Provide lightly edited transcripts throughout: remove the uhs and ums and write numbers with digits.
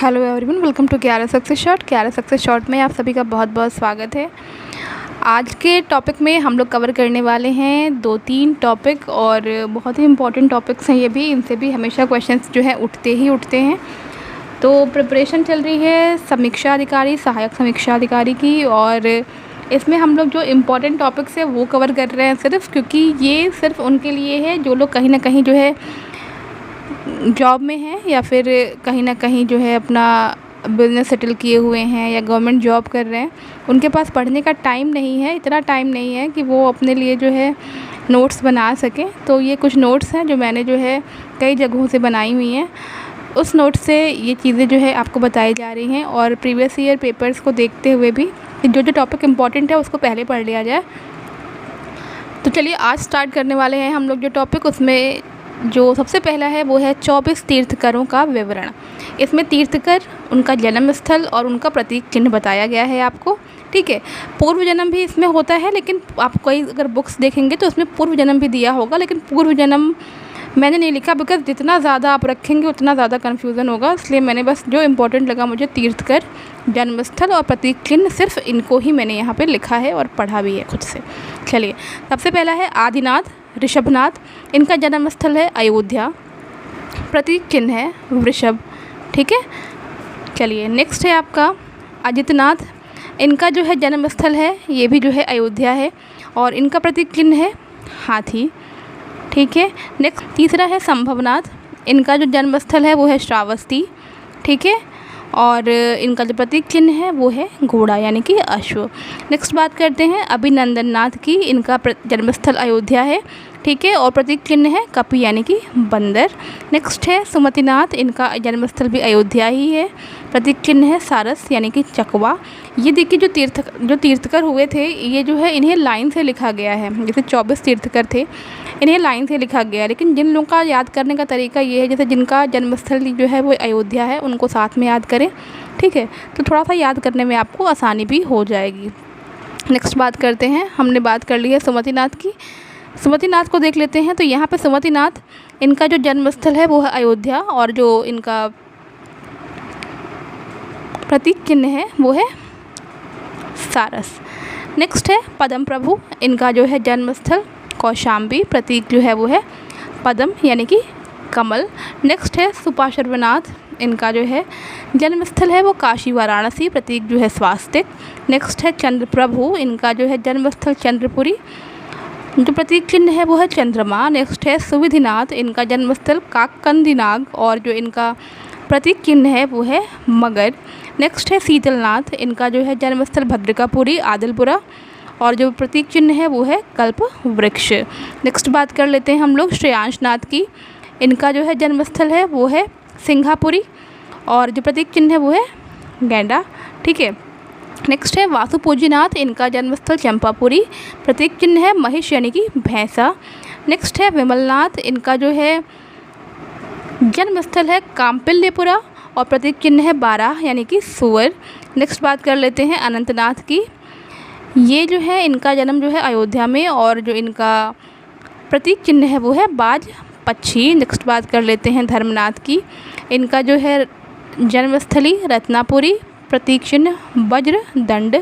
Hello everyone, welcome to Kiara success shot. Kiara success shot में आप सभी का बहुत बहुत स्वागत है। आज के टॉपिक में हम लोग कवर करने वाले हैं 2-3 टॉपिक और बहुत ही इम्पोर्टेंट टॉपिक्स हैं ये भी। इनसे भी हमेशा क्वेश्चंस जो है उठते हैं। तो प्रिपरेशन चल रही है समीक्षा अधिकारी, सहायक समीक्षा अधिकारी की, और इसमें हम लोग जो इम्पोर्टेंट टॉपिक्स है वो कवर कर रहे हैं सिर्फ, क्योंकि ये सिर्फ उनके लिए है जो लोग कहीं ना कहीं जो है जॉब में हैं या फिर कहीं ना कहीं जो है अपना बिज़नेस सेटल किए हुए हैं या गवर्नमेंट जॉब कर रहे हैं। उनके पास पढ़ने का टाइम नहीं है, इतना टाइम नहीं है कि वो अपने लिए जो है नोट्स बना सकें। तो ये कुछ नोट्स हैं जो मैंने जो है कई जगहों से बनाई हुई हैं। उस नोट से ये चीज़ें जो है आपको बताई जा रही हैं, और प्रीवियस ईयर पेपर्स को देखते हुए भी जो जो टॉपिक इम्पॉर्टेंट है उसको पहले पढ़ लिया जाए। तो चलिए आज स्टार्ट करने वाले हैं हम लोग जो टॉपिक। उसमें जो सबसे पहला है वो है 24 तीर्थकरों का विवरण। इसमें तीर्थकर, उनका जन्म स्थल और उनका प्रतीक चिन्ह बताया गया है आपको। ठीक है, पूर्व जन्म भी इसमें होता है, लेकिन आप कोई अगर बुक्स देखेंगे तो उसमें पूर्व जन्म भी दिया होगा, लेकिन पूर्व जन्म मैंने नहीं लिखा बिकॉज जितना ज़्यादा आप रखेंगे उतना ज़्यादा कन्फ्यूज़न होगा। इसलिए मैंने बस जो इम्पोर्टेंट लगा मुझे तीर्थकर, जन्मस्थल और प्रतीक चिन्ह, सिर्फ इनको ही मैंने यहाँ पे लिखा है और पढ़ा भी है खुद से। चलिए, सबसे पहला है आदिनाथ ऋषभनाथ। इनका जन्म स्थल है अयोध्या, प्रतीक चिन्ह है वृषभ। ठीक है, चलिए नेक्स्ट है आपका अजितनाथ। इनका जो है जन्म स्थल है ये भी जो है अयोध्या है, और इनका प्रतीक चिन्ह है हाथी। ठीक है, नेक्स्ट तीसरा है संभवनाथ। इनका जो जन्म स्थल है वो है श्रावस्ती। ठीक है, और इनका जो प्रतीक चिन्ह है वो है घोड़ा यानी कि अश्व। नेक्स्ट बात करते हैं अभिनंदन नाथ की। इनका जन्मस्थल अयोध्या है। ठीक है, और प्रतीक चिन्ह है कपि यानी कि बंदर। नेक्स्ट है सुमतिनाथ। इनका जन्मस्थल भी अयोध्या ही है, प्रतीक चिन्ह है सारस यानी कि चकवा। ये देखिए जो तीर्थकर हुए थे ये जो है इन्हें लाइन से लिखा गया है। जैसे 24 तीर्थकर थे, इन्हें लाइन से लिखा गया है, लेकिन जिन लोगों का याद करने का तरीका ये है जैसे जिनका जन्मस्थल जो है वो अयोध्या है उनको साथ में याद करें। ठीक है, तो थोड़ा सा याद करने में आपको आसानी भी हो जाएगी। नेक्स्ट बात करते हैं, हमने बात कर ली है सुमतिनाथ की। सुमतिनाथ को देख लेते हैं। तो यहाँ पे सुमतिनाथ, इनका जो जन्मस्थल है वो है अयोध्या, और जो इनका प्रतीक चिन्ह है वो है सारस। नेक्स्ट है पद्म प्रभु। इनका जो है जन्मस्थल कौशाम्बी, प्रतीक जो है वो है पद्म यानी कि कमल। नेक्स्ट है सुपार्श्वनाथ। इनका जो है जन्मस्थल है वो काशी वाराणसी, प्रतीक जो है स्वास्तिक। नेक्स्ट है चंद्र प्रभु। इनका जो है जन्मस्थल चंद्रपुरी, जो प्रतीक चिन्ह है वो है चंद्रमा। नेक्स्ट है सुविधिनाथ। इनका जन्मस्थल काकंदीनाग, और जो इनका प्रतीक चिन्ह है वो है मगर। नेक्स्ट है शीतलनाथ। इनका जो है जन्मस्थल भद्रिकापुरी आदिलपुरा, और जो प्रतीक चिन्ह है वो है कल्प वृक्ष। नेक्स्ट बात कर लेते हैं हम लोग श्रेयांशनाथ की। इनका जो है जन्मस्थल है वो है सिंघापुरी, और जो प्रतीक चिन्ह है वो है गैंडा। ठीक है, नेक्स्ट है वासुपूजीनाथ। इनका जन्मस्थल चंपापुरी, प्रतीक चिन्ह है महिष यानी कि भैंसा। नेक्स्ट है विमलनाथ। इनका जो है जन्मस्थल है काम्पिल्यपुरा, और प्रतीक चिन्ह है बारह यानी कि सुअर। नेक्स्ट बात कर लेते हैं अनंतनाथ की। ये जो है इनका जन्म जो है अयोध्या में, और जो इनका प्रतीक चिन्ह है वो है बाज पक्षी। नेक्स्ट बात कर लेते हैं धर्मनाथ की। इनका जो है जन्मस्थली रत्नापुरी, प्रतीक चिन्ह वज्र दंड।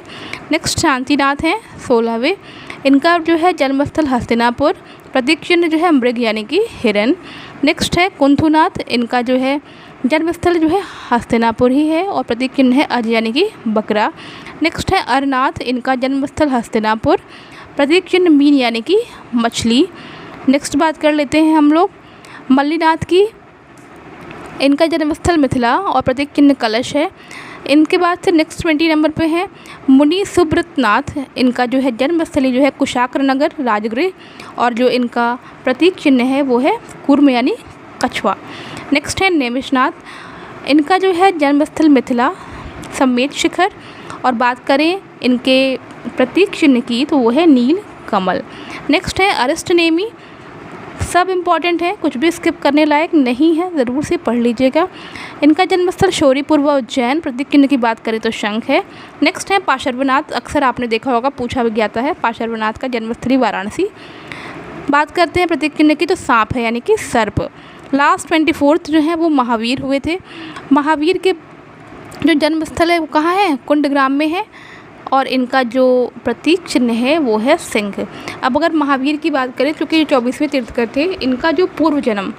नेक्स्ट शांतिनाथ हैं 16वें। इनका जो है जन्मस्थल हस्तिनापुर, प्रतीक चिन्ह जो है मृग यानी कि हिरन। नेक्स्ट है कुंथुनाथ। इनका जो है जन्मस्थल जो है हस्तिनापुर ही है, और प्रतीक चिन्ह है अज यानी कि बकरा। नेक्स्ट है अरनाथ। इनका जन्मस्थल हस्तिनापुर, प्रतीक चिन्ह मीन यानी कि मछली। नेक्स्ट बात कर लेते हैं हम लोग मल्लीनाथ की। इनका जन्मस्थल मिथिला, और प्रतीक चिन्ह कलश है। इनके बाद से नेक्स्ट 20 नंबर पे है मुनि सुब्रतनाथ। इनका जो है जन्मस्थली जो है कुशाग्र नगर राजगृह, और जो इनका प्रतीक चिन्ह है वो है कूर्म यानी कछुआ। नेक्स्ट है नेमिषनाथ। इनका जो है जन्मस्थल मिथिला समेत शिखर, और बात करें इनके प्रतीक चिन्ह की तो वो है नील कमल। नेक्स्ट है अरिष्टनेमी। सब इम्पॉर्टेंट है, कुछ भी स्किप करने लायक नहीं है, ज़रूर से पढ़ लीजिएगा। इनका जन्मस्थल शौरीपुर व उज्जैन, प्रतीक चिन्ह की बात करें तो शंख है। नेक्स्ट है पार्श्वनाथ। अक्सर आपने देखा होगा, पूछा भी जाता है, पार्श्वनाथ का जन्मस्थली वाराणसी। बात करते हैं प्रतीक चिन्ह की तो सांप है यानी कि सर्प। लास्ट 24 जो है वो महावीर हुए थे। महावीर के जो जन्म स्थल है वो कहाँ है, कुंडग्राम में है, और इनका जो प्रतीक चिन्ह है वो है सिंह। अब अगर महावीर की बात करें, क्योंकि 24वें तीर्थंकर थे, इनका जो पूर्व जन्म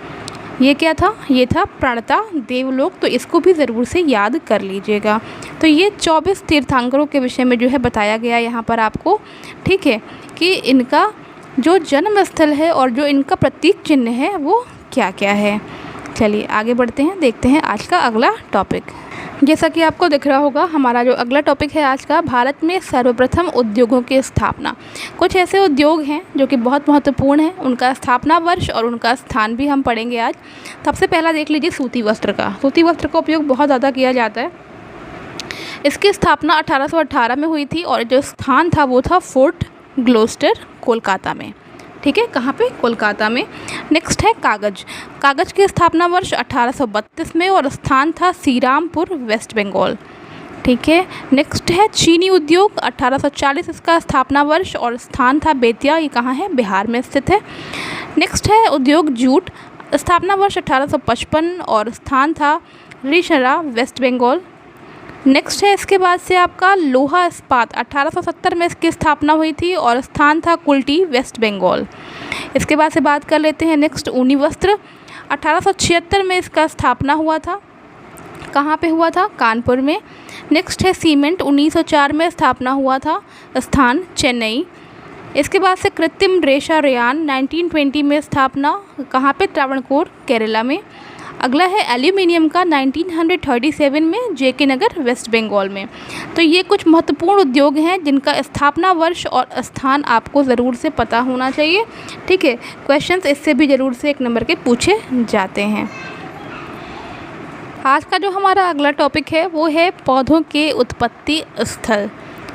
ये क्या था, ये था प्रणता देवलोक, तो इसको भी ज़रूर से याद कर लीजिएगा। तो ये 24 तीर्थंकरों के विषय में जो है बताया गया यहाँ पर आपको, ठीक है, कि इनका जो जन्म स्थल है और जो इनका प्रतीक चिन्ह है वो क्या क्या है। चलिए आगे बढ़ते हैं, देखते हैं आज का अगला टॉपिक। जैसा कि आपको दिख रहा होगा, हमारा जो अगला टॉपिक है आज का, भारत में सर्वप्रथम उद्योगों की स्थापना। कुछ ऐसे उद्योग हैं जो कि बहुत महत्वपूर्ण हैं, उनका स्थापना वर्ष और उनका स्थान भी हम पढ़ेंगे आज। सबसे पहला देख लीजिए सूती वस्त्र का। सूती वस्त्र का उपयोग बहुत ज़्यादा किया जाता है। इसकी स्थापना 1818 में हुई थी और जो स्थान था वो था फोर्ट ग्लोस्टर, कोलकाता में। ठीक है, कहाँ पे, कोलकाता में। नेक्स्ट है कागज़। कागज़ की स्थापना वर्ष 1832 में और स्थान था श्रीरामपुर, वेस्ट बंगाल। ठीक है, नेक्स्ट है चीनी उद्योग। 1840 इसका स्थापना वर्ष और स्थान था बेतिया, ये कहाँ है, बिहार में स्थित है। नेक्स्ट है उद्योग जूट। स्थापना वर्ष 1855 और स्थान था रिशरा, वेस्ट बंगाल। नेक्स्ट है इसके बाद से आपका लोहा इस्पात। 1870 में इसकी स्थापना हुई थी और स्थान था कुल्टी, वेस्ट बंगाल। इसके बाद से बात कर लेते हैं नेक्स्ट ऊनी वस्त्र। 1876 में इसका स्थापना हुआ था। कहाँ पे हुआ था, कानपुर में। नेक्स्ट है सीमेंट। 1904 में स्थापना हुआ था, स्थान चेन्नई। इसके बाद से कृत्रिम रेशा रेयान, 1920 में स्थापना, कहाँ पे, त्रावणकोर, केरला में। अगला है एल्यूमिनियम का, 1937 में जेके नगर, वेस्ट बंगाल में। तो ये कुछ महत्वपूर्ण उद्योग हैं जिनका स्थापना वर्ष और स्थान आपको ज़रूर से पता होना चाहिए। ठीक है, क्वेश्चंस इससे भी ज़रूर से 1 नंबर के पूछे जाते हैं। आज का जो हमारा अगला टॉपिक है वो है पौधों के उत्पत्ति स्थल।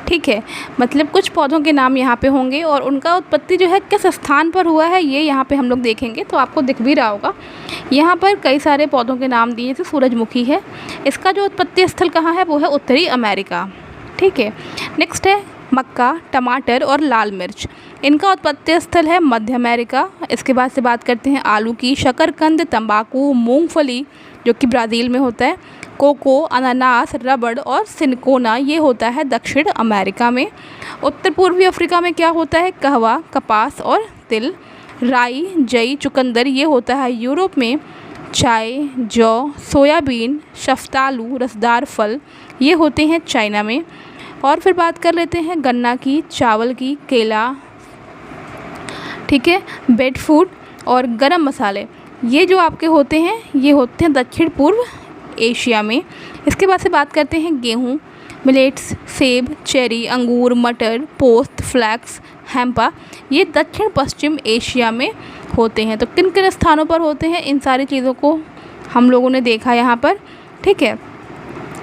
ठीक है, मतलब कुछ पौधों के नाम यहाँ पे होंगे और उनका उत्पत्ति जो है किस स्थान पर हुआ है ये यहाँ पे हम लोग देखेंगे। तो आपको दिख भी रहा होगा यहाँ पर कई सारे पौधों के नाम दिए, जैसे सूरजमुखी है, इसका जो उत्पत्ति स्थल कहाँ है वो है उत्तरी अमेरिका। ठीक है, नेक्स्ट है मक्का, टमाटर और लाल मिर्च, इनका उत्पत्ति स्थल है मध्य अमेरिका। इसके बाद से बात करते हैं आलू की। शकरकंद, तंबाकू, मूंगफली जो कि ब्राज़ील में होता है, कोको, अनानास, रबड़ और सिनकोना ये होता है दक्षिण अमेरिका में। उत्तर पूर्वी अफ्रीका में क्या होता है, कहवा, कपास और तिल। राई, जई, चुकंदर ये होता है यूरोप में। चाय, जौ, सोयाबीन, शफ्तालू, रसदार फल ये होते हैं चाइना में। और फिर बात कर लेते हैं गन्ना की, चावल की, केला, ठीक है, बेड फूड और गरम मसाले ये जो आपके होते हैं ये होते हैं दक्षिण पूर्व एशिया में। इसके बाद से बात करते हैं गेहूँ, मिलेट्स, सेब, चेरी, अंगूर, मटर, पोस्त, फ्लैक्स, हैम्पा ये दक्षिण पश्चिम एशिया में होते हैं। तो किन किन स्थानों पर होते हैं इन सारी चीज़ों को हम लोगों ने देखा यहाँ पर। ठीक है,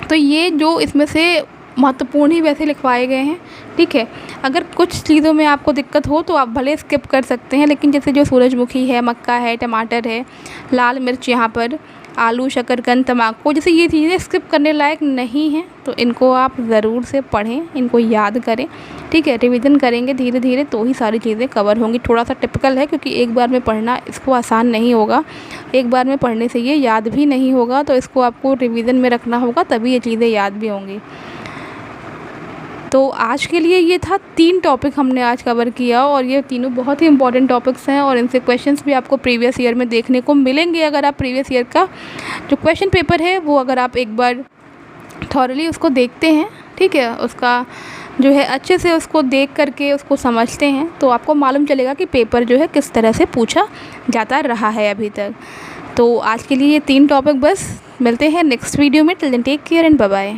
तो ये जो इसमें से महत्वपूर्ण ही वैसे लिखवाए गए हैं। ठीक है, अगर कुछ चीज़ों में आपको दिक्कत हो तो आप भले स्किप कर सकते हैं, लेकिन जैसे जो सूरजमुखी है, मक्का है, टमाटर है, लाल मिर्च, यहाँ पर आलू, शकरकंद, तंबाकू, जैसे ये चीज़ें स्किप करने लायक नहीं हैं तो इनको आप ज़रूर से पढ़ें, इनको याद करें। ठीक है, रिवीजन करेंगे धीरे धीरे तो ही सारी चीज़ें कवर होंगी। थोड़ा सा टिपिकल है क्योंकि एक बार में पढ़ना इसको आसान नहीं होगा, एक बार में पढ़ने से ये याद भी नहीं होगा, तो इसको आपको रिवीजन में रखना होगा तभी ये चीज़ें याद भी होंगी। तो आज के लिए ये था 3 टॉपिक हमने आज कवर किया और ये तीनों बहुत ही इंपॉर्टेंट टॉपिक्स हैं और इनसे क्वेश्चंस भी आपको प्रीवियस ईयर में देखने को मिलेंगे। अगर आप प्रीवियस ईयर का जो क्वेश्चन पेपर है वो अगर आप एक बार थॉरली उसको देखते हैं, ठीक है, उसका जो है अच्छे से उसको देख करके उसको समझते हैं तो आपको मालूम चलेगा कि पेपर जो है किस तरह से पूछा जाता रहा है अभी तक। तो आज के लिए ये 3 टॉपिक बस। मिलते हैं नेक्स्ट वीडियो में। Till then take care and bye bye.